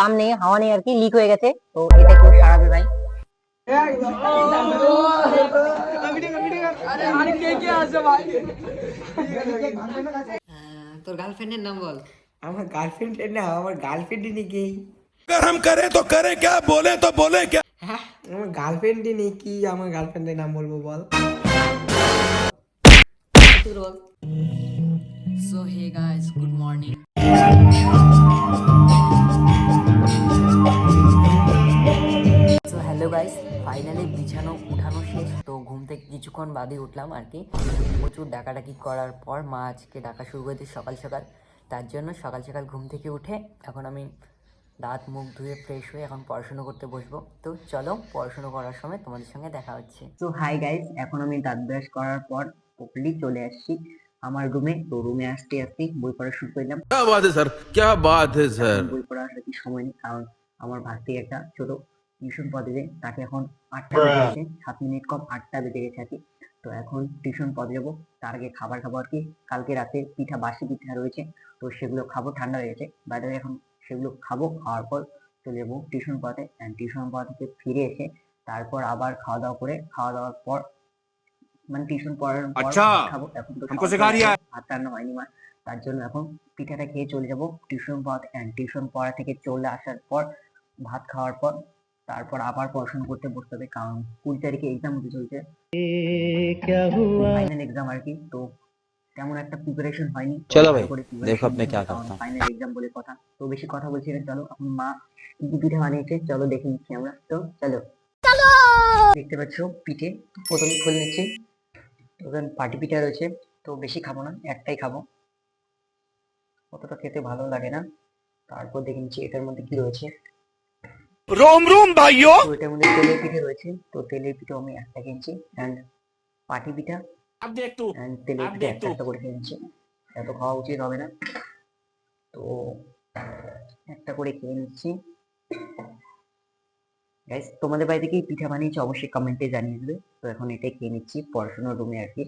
Pump নেই, হাওয়া নেই আর কি, লিক হয়ে গেছে। তো এটা কেউ সারাবে ভাই। তোর গার্লফ্রেন্ডের নাম বল। আমার গার্লফ্রেন্ড না, আমার গার্লফ্রেন্ডই নেই কি। अगर हम करें तो करें क्या, बोले तो बोले क्या। হ্যাঁ, আমার গার্লফ্রেন্ডই নেই কি, আমার গার্লফ্রেন্ডের নাম বলবো বল। তুই বল। So hey guys, good morning. So hello guys, finally বিছানো উঠানো শেষ। তো ঘুম থেকে কিছুক্ষণ বাদে উঠলাম আর কি। প্রচুর ডাকাডাকি করার পর মা আজকে ডাকা শুরু করে দিয়েছে সকাল সকাল। তার জন্য সকাল সকাল ঘুম থেকে উঠে এখন আমি দাঁত মুখ ধুয়ে ফ্রেশ হয়ে এখন পড়াশুনো করতে বসবো। তো চলো, পড়াশুনো করার সময় তোমাদের সঙ্গে দেখা হচ্ছে। তো হাই গাইস, এখন আমি দাঁত ব্রাশ করার পর প্রপারলি চলে আসছি আমার রুমে। তো রুমে আসতে আসতে বই পড়া শুরু করলাম। क्या बात है सर, क्या बात है सर। বই পড়ার আর কি সময় নেই, কারণ আমার ভাস্তি একটা ছোট টিউশন পড়ে যায়, তাকে এখন 8টা বেজে গেছে, 7 মিনিট কম 8টা বেজে গেছে আর কি। তো এখন টিউশন পড়ে যাবো, তার আগে খাবার খাবো আর কি। কালকে রাতে পিঠা, বাসি পিঠা রয়েছে, তো সেগুলো খাবো, ঠান্ডা হয়ে গেছে বাইরে। এখন সেগুলো খাবো, খাওয়ার পর চলে যাবো টিউশন পড়াতে। টিউশন পড়া থেকে ফিরে এসে তারপর আবার খাওয়া দাওয়া করে, খাওয়া দাওয়ার পর মানে টিউশন পড়ার পর ভাত খাবো। এখন তো ভাত রান্না হয়নি মা, তার জন্য এখন পিঠাটা খেয়ে চলে যাবো টিউশন পড়াতে। টিউশন পড়া থেকে চলে আসার পর ভাত খাওয়ার পর তারপর আবার পড়াশোনা করতে বসতে হবে, কারণ 20 তারিখে এক্সাম হতে চলছে, ফাইনাল এক্সাম আর কি। তো তেমন একটা প্রিপারেশন হয়নি। চলো ভাই, দেখো আপনি क्या करता हूँ। ফাইনাল এক্সাম বলে কথা, তো বেশি কথা বলছি না। চলো, এখন মা কি কি পিঠে বানিয়েছে চলো দেখে নিচ্ছি আমরা। তো চলো, দেখতে পাচ্ছ পিঠে প্রথমে খুলে নিচ্ছি। ওখানে পাটি পিঠা রয়েছে, তো বেশি খাবো না, একটাই খাবো, অতটা খেতে ভালো লাগে না। তারপর দেখে নিচ্ছি এটার মধ্যে কি রয়েছে। रोम रोम भाइयों। তো এটার মধ্যে তেলের পিঠে রয়েছে, তো তেলের পিঠে আমি একটা কিনছি, অ্যান্ড পাটি পিঠা अब देख तू, অ্যান্ড তেলের अब পিঠা देख একটা तू। একটা করে খেয়ে নিচ্ছি। এত খাওয়া উচিত হবে না, তো একটা করে খেয়ে নিচ্ছি। গাইস, তোমাদের বাড়িতে কি পিঠা বানিয়েছে অবশ্যই কমেন্টে জানিয়ে দেবে। তো এখন এটাই খেয়ে নিচ্ছি পড়াশোনার রুমে আর কি।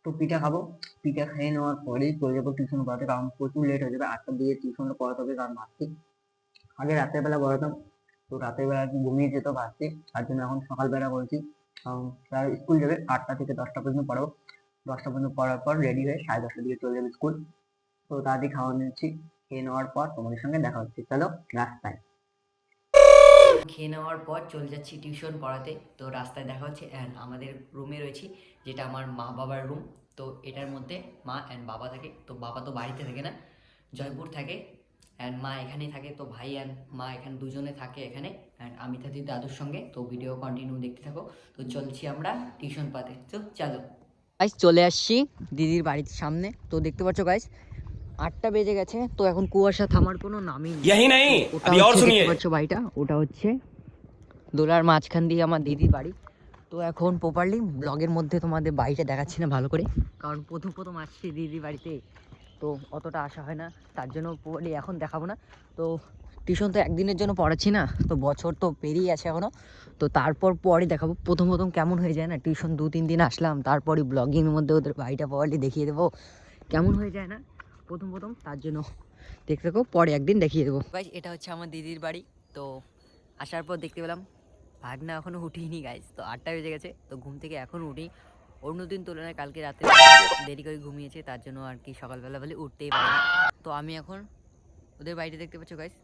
তো পিঠা খাবো, পিঠা খেয়ে নেওয়ার পরেই চলে যাবো টিউশন পড়াতে, কারণ প্রচুর লেট হয়ে যাবে। 8টার দিকে টিউশনটা পড়াতে হবে, কারণ ভাবছি আগে রাতের বেলা পড়াতাম, তো রাতের বেলা কি ঘুমিয়ে যেত ভাবছি, তার জন্য এখন সকালবেলা বলছি। কারণ তার স্কুল যাবে 8টা থেকে 10টা পর্যন্ত পড়াবো। 10টা পর্যন্ত পড়ার পর রেডি হয়ে 10:30টার দিকে চলে যাবে স্কুল। তো তাড়াতাড়ি খাওয়া নিচ্ছি, খেয়ে নেওয়ার পর তোমাদের সঙ্গে দেখা হচ্ছে। চলো রাস্তায়। খেয়ে নেওয়ার পর চলে যাচ্ছি টিউশন পড়াতে। তো রাস্তায় দেখা হচ্ছে, অ্যান্ড আমাদের রুমে রয়েছি, যেটা আমার মা বাবার রুম। তো এটার মধ্যে মা অ্যান্ড বাবা থাকে। তো বাবা তো বাড়িতে থাকে না, জয়পুর থাকে, অ্যান্ড মা এখানেই থাকে। তো ভাই অ্যান্ড মা এখানে দুজনে থাকে এখানে, অ্যান্ড আমি থাকি দাদুর সঙ্গে। তো ভিডিও কন্টিনিউ দেখতে থাকো। তো চলছি আমরা টিউশন পড়াতে, তো চলো গাইস। চলে আসছি দিদির বাড়ির সামনে। তো দেখতে পাচ্ছ গাইস, 8টা বেজে গেছে, তো এখন কুয়াশা থামার কোনো নামই নেই। यही नहीं, তো ওটা अभी और হচ্ছে, सुनिए। দেখতে পাচ্ছ বাড়িটা, ওটা হচ্ছে দোলার মাঝখান দিয়ে আমার দিদির বাড়ি। তো এখন প্রপারলি ব্লগের মধ্যে তোমাদের বাড়িটা দেখাচ্ছি না ভালো করে, কারণ প্রথম প্রথম আসছি দিদির বাড়িতে, তো অতটা আসা হয় না, তার জন্য প্রপারলি এখন দেখাবো না। তো টিউশন তো একদিনের জন্য পড়াচ্ছি না, তো বছর তো পেরিয়ে আছে এখনও। তো তারপর পরে দেখাবো প্রথম প্রথম কেমন হয়ে যায় না, টিউশন 2-3 দিন আসলাম, তারপরে ব্লগিংয়ের মধ্যে ওদের বাড়িটা প্রপারলি দেখিয়ে দেবো কেমন হয়ে যায় না প্রথম প্রথম, তার জন্য দেখতে থাকো, পরে একদিন দেখিয়ে দেবো। ভাই এটা হচ্ছে আমার দিদির বাড়ি। তো আসার পর দেখতে পেলাম ভাগনা এখনও উঠিনি গাইজ। তো 8টা বেজে গেছে, তো ঘুম থেকে এখনও উঠি। অন্যদিন তুলনায় কালকে রাতে দেরি করে ঘুমিয়েছে, তার জন্য আর কি সকালবেলা বলে উঠতেই পারে না। তো আমি এখন ওদের বাড়িটা দেখতে পাচ্ছ গাইজ,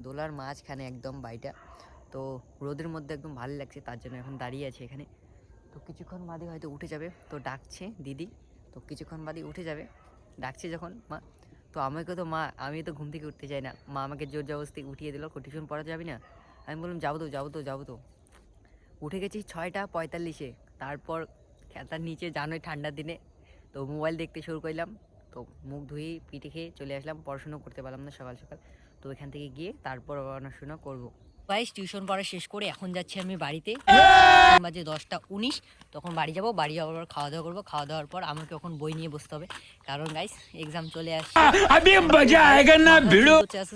দোলার মাঝখানে একদম বাড়িটা। তো রোদের মধ্যে একদম ভালো লাগছে, তার জন্য এখন দাঁড়িয়ে আছে এখানে। তো কিছুক্ষণ বাদে হয়তো উঠে যাবে, তো ডাকছে দিদি, তো কিছুক্ষণ বাদে উঠে যাবে, ডাকছে যখন মা। তো আমাকে তো মা, আমি তো ঘুম থেকে উঠতে চাই না, মা আমাকে জোর জবরদস্তি উঠিয়ে দিল, টিউশন পড়াতে যাবি না। আমি বললাম যাবো তো যাবো তো যাবো তো। উঠে গেছি 6টা 45-এ, তারপর খেতার নিচে জানোই ঠান্ডার দিনে, তো মোবাইল দেখতে শুরু করলাম। তো মুখ ধুয়ে পিঠে খেয়ে চলে আসলাম, পড়াশুনো করতে পারলাম না সকাল সকাল। তো এখান থেকে গিয়ে তারপর পড়াশোনা করবো। গাইস, টিউশন পড়া শেষ করে এখন যাচ্ছি আমি বাড়িতে। এখন বাজে 10টা 19, তখন বাড়ি যাব, বাড়ি যাওয়ার পর খাওয়া দাওয়া করবো। খাওয়া দাওয়ার পর আমাকে এখন বই নিয়ে বসতে হবে, কারণ গাইস এক্সাম চলে আসছে,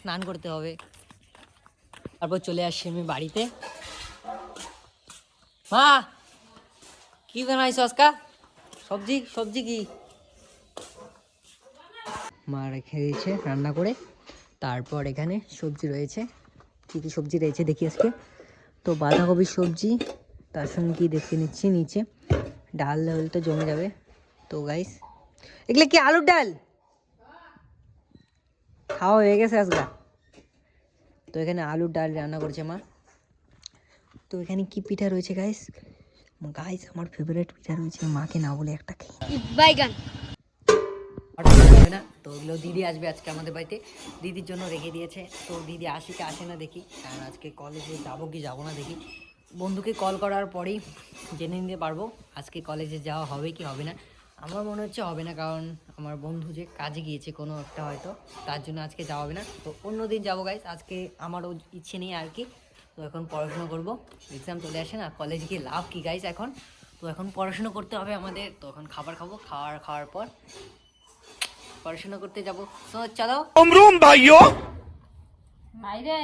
স্নান করতে হবে। তারপর চলে আসছি আমি বাড়িতে। মা কি বানাইছো আজকা? সবজি সবজি কি মা রেখে দিয়েছে রান্না করে। তারপর এখানে সবজি রয়েছে, কী কী সবজি রয়েছে দেখি আজকে। তো বাঁধাকপির সবজি, তার সঙ্গে কি দেখতে নিচ্ছি নিচে ডাল হলে তো জমে যাবে। তো গাইস এগুলো কি আলুর ডাল? খাওয়া হয়ে গেছে আজকে। তো এখানে আলুর ডাল রান্না করছে মা। তো এখানে কি পিঠা রয়েছে গাইস? গাইস আমার ফেভারিট পিঠা রয়েছে, মাকে না বলে একটা খেয়ে বাইগান না। তো ওগুলো দিদি আসবে আজকে আমাদের বাড়িতে, দিদির জন্য রেখে দিয়েছে। তো দিদি আসে কি আসে না দেখি, কারণ আজকে কলেজে যাবো কি যাবো না দেখি। বন্ধুকে কল করার পরেই জেনে নিতে পারবো আজকে কলেজে যাওয়া হবে কি হবে না। আমার মনে হচ্ছে হবে না, কারণ আমার বন্ধু যে কাজে গিয়েছে কোনো একটা হয়তো, তার জন্য আজকে যাওয়া হবে না। তো অন্য দিন যাবো গাইস, আজকে আমারও ইচ্ছে নেই আর কি। তো এখন পড়াশোনা করব, এক্সাম চলে আসে না, কলেজে গিয়ে লাভ কি গাইস এখন। তো এখন পড়াশোনা করতে হবে আমাদের। তো এখন খাবার খাবো, খাওয়ার পর পড়াশোনা করতে যাবো। তো চলো। रोम रोम भाइयों। বাইরে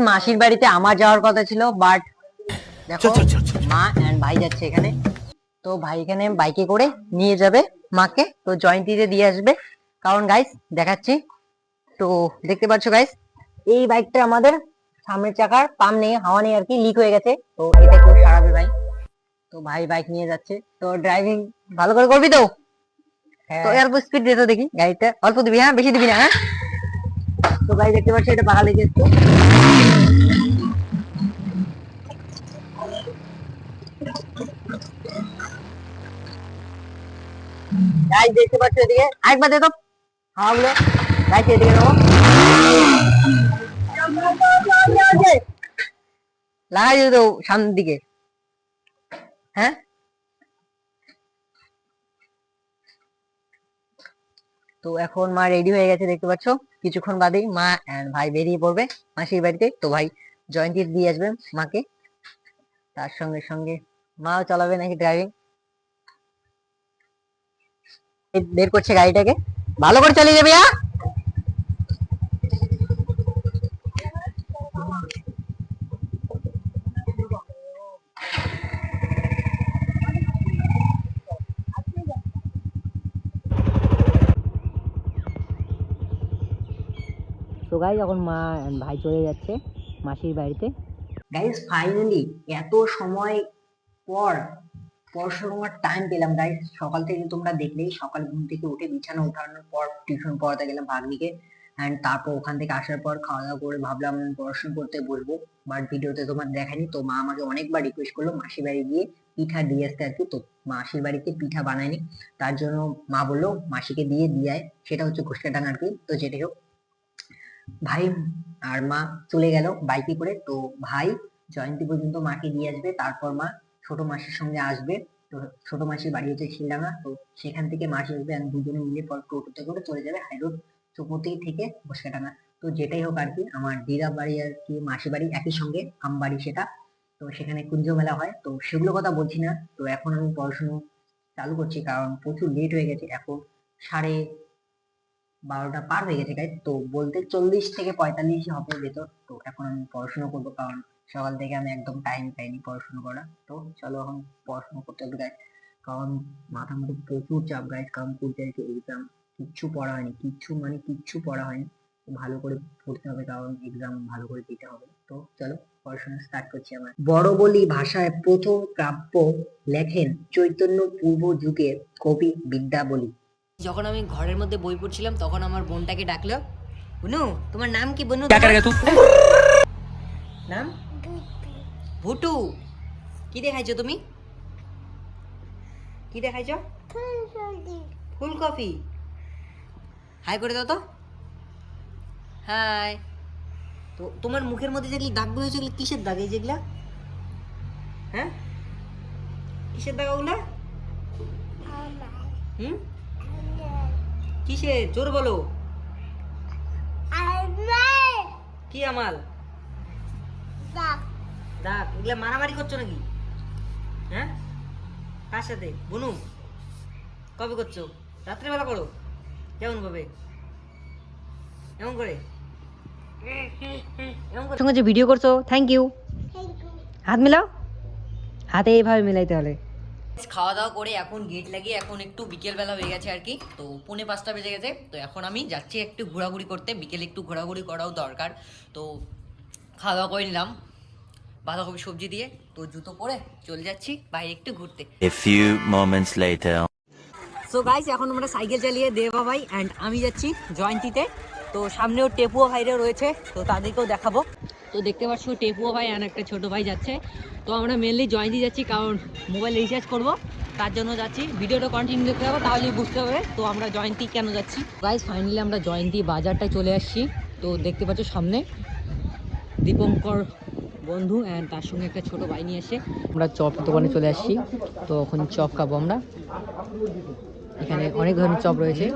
মাসির বাড়িতে আমার যাওয়ার কথা ছিল, বাট দেখো মা এন্ড ভাই যাচ্ছে এখানে। তো ভাই এখানে বাইকে করে নিয়ে যাবে মাকে, তো জয়ন্তীতে দিয়ে আসবে। কারণ গাইস দেখাচ্ছি, তো দেখতে পাচ্ছ গাইস এই বাইকটা আমাদের সামনের চাকার পাম্প নেই, হাওয়া নেই আর কি, লিক হয়ে গেছে। তো এটা কেউ সারাবে ভাই। তো ভাই বাইক নিয়ে যাচ্ছে, তো ড্রাইভিং ভালো করে করবি তো? তো অল্প স্পিড দিয়ে তো দেখি, গাড়িটা অল্প দিবি, হ্যাঁ বেশি দিবি না, হ্যাঁ। তো ভাই দেখতে পাচ্ছি এটা পাকা লেগে একটু। গাইস দেখতে পাচ্ছ এদিকে আরেকবার দে তো হাওয়াগুলো। গাইস এদিকে নেবো, লাগাই দিও তো সামনের দিকে, হ্যাঁ। তো এখন মা রেডি হয়ে গেছে দেখতে পাচ্ছ, কিছুক্ষণ বাদেই মা এন্ড ভাই বেরিয়ে পড়বে মাসির বাড়িতে। তো ভাই জয়ন্তী দিয়ে আসবে মাকে, তার সঙ্গে সঙ্গে মাও চালাবে নাকি ড্রাইভিং। বের করছে গাড়িটাকে, ভালো করে চালিয়ে যাবে। তো গাইস এখন মা and ভাই চলে যাচ্ছে মাসির বাড়িতে। গাইস ফাইনালি এত সময় পর পড়াশোনার টাইম পেলাম গাইস। সকাল থেকে তোমরা দেখলেই, সকাল ঘুম থেকে উঠে বিছানা উঠানোর পর টিউশন পড়াতে গেলাম ভাগ্নিকে, এন্ড তারপর ওখান থেকে আসার পর খাওয়া দাওয়া করে ভাবলাম পড়াশোনা করতে বসবো, বাট ভিডিওতে তোমার দেখানি। তো মা আমাকে অনেকবার রিকোয়েস্ট করলো মাসির বাড়ি গিয়ে পিঠা দিয়ে আসতে আর কি। তো মাসির বাড়িতে পিঠা বানায়নি, তার জন্য মা বললো মাসিকে দিয়ে আয়, সেটা হচ্ছে ঘুষকাটাং আর কি। তো যেটাই হোক, ভাই আর মা চলে গেল বাইকে করে। তো ভাই জয়ন্তী পর্যন্ত মাকে দিয়ে আসবে, তারপর মা ছোট মাসির সঙ্গে আসবে। তো ছোট মাসির বাড়ি হচ্ছে শিলডাঙ্গা, তো সেখান থেকে মাসি আসবে আর দুজনে মিলে পর টোটোতে করে চলে যাবে হাই রোড চৌপতি থেকে ঘুষকাটাঙ্গা। তো যেটাই হোক আর কি, আমার দিদা বাড়ি আর কি মাসি বাড়ি একই সঙ্গে, আম বাড়ি সেটা। তো সেখানে কুঞ্জ মেলা হয়, তো সেগুলো কথা বলছি না। তো এখন আমি পড়াশোনা চালু করছি, কারণ প্রচুর লেট হয়ে গেছে, এখন 12:30 পার হয়ে গেছে গাইস। তো বলতে 40 থেকে 45 হবে ভেতর। তো এখন আমি পড়াশোনা করবো, কারণ সকাল থেকে আমি একদম টাইম পাইনি পড়াশোনা করা। তো চলো এখন পড়াশোনা করতে হবে গাইস, কারণ মাথার মধ্যে প্রচুর চাপ গাইস, কারণ পূজাতে এক্সাম, কিচ্ছু পড়া হয়নি, কিচ্ছু মানে কিচ্ছু পড়া হয়নি। তো ভালো করে পড়তে হবে, কারণ এক্সাম ভালো করে দিতে হবে। তো চলো পড়াশোনা স্টার্ট করছি। আমার বড় বলি ভাষায় প্রথম কাব্য লেখেন চৈতন্য পূর্ব যুগের কবি বিদ্যাবলী। যখন আমি ঘরের মধ্যে বই পড়ছিলাম তখন আমার বোনটাকে ডাকলো, বুনু তোমার নাম কি? বুনু নাম ভুটু। কি দেখাইছো তুমি? কি দেখাইছো? ফুলকপি। হাই করে দাও তো, হাই। তো তোমার মুখের মধ্যে যেগুলি দাগগুলো হয়েছে, এগুলো কিসের দাগ? এই যেগুলা, হ্যাঁ কিসের দাগ ওগুলা? হুম কিসে? জোর বলো। কি আমাল? দাগ। এগুলা মারামারি করছো নাকি? হ্যাঁ কার সাথে? বুনু কবে করছো? রাত্রিবেলা করো? কেমন ভাবে? এমন করে সঙ্গে যে ভিডিও করছো, থ্যাংক ইউ। হাত মিলাও, হাতে এইভাবে মিলাইতে হলে। খাওয়া দাওয়া করে এখন গেট লাগিয়ে এখন একটু বিকেলবেলা হয়ে গেছে আর কি, তো 4:45 বেজে গেছে। তো এখন আমি যাচ্ছি একটু ঘোরাঘুরি করতে, বিকেলে একটু ঘোরাঘুরি করাও দরকার। তো খাওয়া দাওয়া করে নিলাম বাঁধাকপি সবজি দিয়ে, তো জুতো পরে চলে যাচ্ছি বাইরে একটু ঘুরতে। A few moments later. So guys এখন আমরা সাইকেল চালিয়ে দেবা ভাই অ্যান্ড আমি যাচ্ছি জয়ন্তীতে। তো সামনেও টেপুও ভাইরা রয়েছে, তো তাদেরকেও দেখাবো। তো দেখতে পাচ্ছ টেপুও ভাই আর একটা ছোটো ভাই যাচ্ছে। তো আমরা মেনলি জয়ন্তী যাচ্ছি কারণ মোবাইল রিচার্জ করব, তার জন্য যাচ্ছি। ভিডিওটা কন্টিনিউ দেখতে হবে তাহলেই বুঝতে হবে তো আমরা জয়ন্তী কেন যাচ্ছি। গাইস ফাইনালি আমরা জয়ন্তী বাজারটায় চলে আসছি। তো দেখতে পাচ্ছ সামনে দীপঙ্কর বন্ধু অ্যান্ড তার সঙ্গে একটা ছোটো ভাই নিয়ে এসে আমরা চপ দোকানে চলে আসছি। তো এখন চপ খাবো আমরা, এখানে অনেক ধরনের চপ রয়েছে।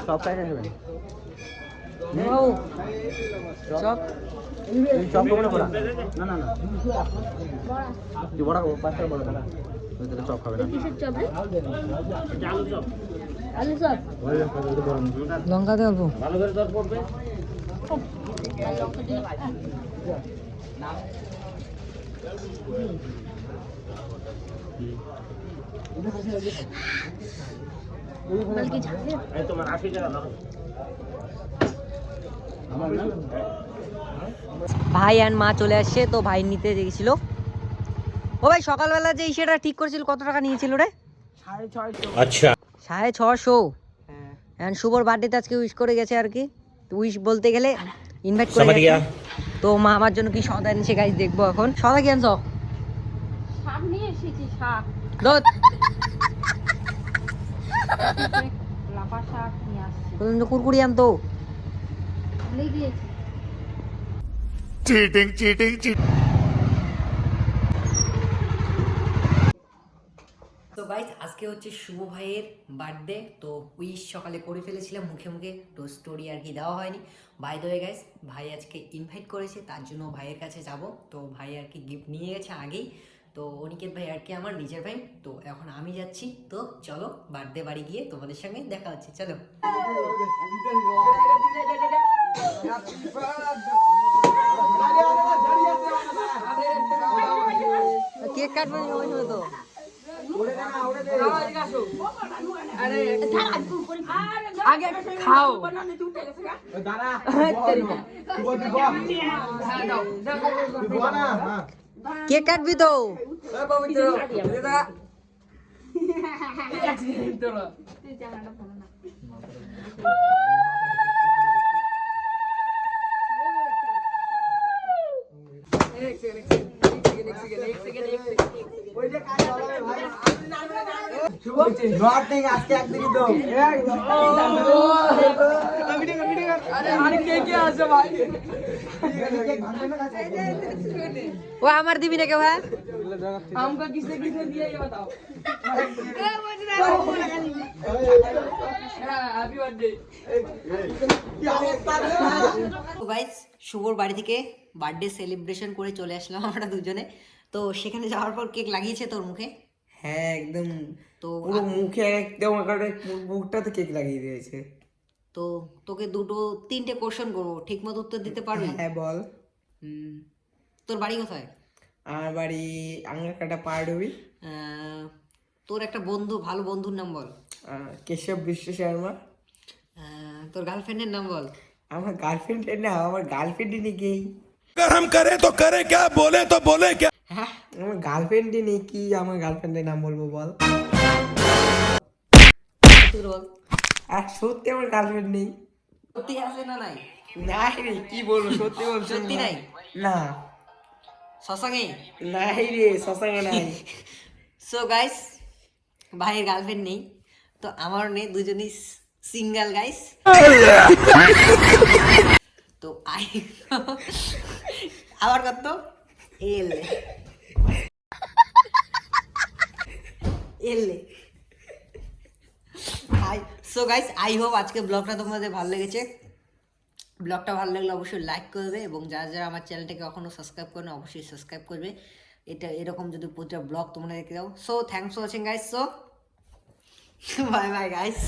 চপ খাইতে দেবেন চপ চপ কোনে বড়া না না না তুই বড়া পাঁচটা বড়া দাদা তুই তো চপ খাবে না কিসের চপ রে আলু চপ আলু চপ লঙ্কা দেব ভালো করে দর পড়বে ভাই আর মা চলে আসছে, তো ভাই নিতে গেছিল। ও ভাই সকালবেলা যে সেটা ঠিক করেছিল কত টাকা নিয়েছিল রে? 650। अच्छा 650। হ্যাঁ শুভর বার্থডেতে আজকে উইশ করে গেছে আর কি, তো উইশ বলতে গেলে ইনভাইট করে গেছে। তো মা আমার জন্য কি সদা এনেছে গাইস দেখবো এখন। সদা কি আনছো? শাক নিয়ে এসেছি, শাক দুধ লাফা শাক নিয়ে আসছি, বলুন তো কুরকুরি আনতো। ভুলে গিয়েছি। चीटिंग चीटिंग चीटिंग তো গাইস আজকে হচ্ছে শুভ ভাইয়ের বার্থডে, তো উইশ সকালে করে ফেলেছিলাম মুখে মুখে, তো স্টোরি আর কি দেওয়া হয়নি। বাই দ্য ওয়ে গাইস ভাই আজকে ইনভাইট করেছে, তার জন্য ভাইয়ের কাছে যাব। তো ভাই আর কি গিফট নিয়ে গেছে আগেই। তো অনিকেত ভাই আর কি আমার নিজের ভাই। তো এখন আমি যাচ্ছি, তো চলো বার্থডে বাড়ি গিয়ে তোমাদের সঙ্গে দেখা হচ্ছে, চলো। কেক কাটবে তো খাও কেক কাটবি তো আজকে একদিনই তো ও আমার দিবি না কেউ? হ্যাঁ গাইস শুভর বাড়ি থেকে বার্থডে সেলিব্রেশন করে চলে আসলাম আমরা দুজনে। তো সেখানে যাওয়ার পর কেক লাগিয়েছে তোর মুখে? হ্যাঁ একদম, তো পুরো মুখে একদম মুখটাতে কেক লাগিয়ে দিয়েছে। তো তোকে তিনটে কোশ্চেন করবো, ঠিক মতো উত্তর দিতে পারবি? হ্যাঁ বল। তোর বাড়ি কোথায়? আমার বাড়ি আঙ্গারকাটা পাহাড়ডুবি। তোর একটা বন্ধু, ভালো বন্ধুর নাম বল। কেশব বিশ্ব শর্মা। তোর গার্লফ্রেন্ডের নাম বল। আমার গার্লফ্রেন্ড না, আমার গার্লফ্রেন্ডই নেই। কি अगर हम करें तो करें क्या, बोले तो बोले क्या। হ্যাঁ আমার গার্লফ্রেন্ডই নেই, কি আমার গার্লফ্রেন্ডের নাম বলবো বল? তুই বল। আর সত্যি আমার গার্লফ্রেন্ড নেই। সত্যি আছে না নাই? নাই রে, কি বলবো, সত্যি বলছি। সত্যি নাই? না শশাঙ্গে নাই রে, শশাঙ্গে নাই। সো গাইস ভাইয়ের গার্লফ্রেন্ড নেই, তো আমার নেই, দুজনই সিঙ্গেল গাইস। তো আবার কত এলে এলে সো গাইস আই হোপ আজকে ব্লগটা তোমাদের ভালো লেগেছে। ব্লগটা ভালো লাগলে অবশ্যই লাইক করবে এবং যারা যারা আমার চ্যানেলটাকে এখনো সাবস্ক্রাইব করে না অবশ্যই সাবস্ক্রাইব করবে। এটা এরকম যদি প্রতিটা ব্লগ তোমরা দেখে দাও। So thanks for watching guys. So bye bye guys.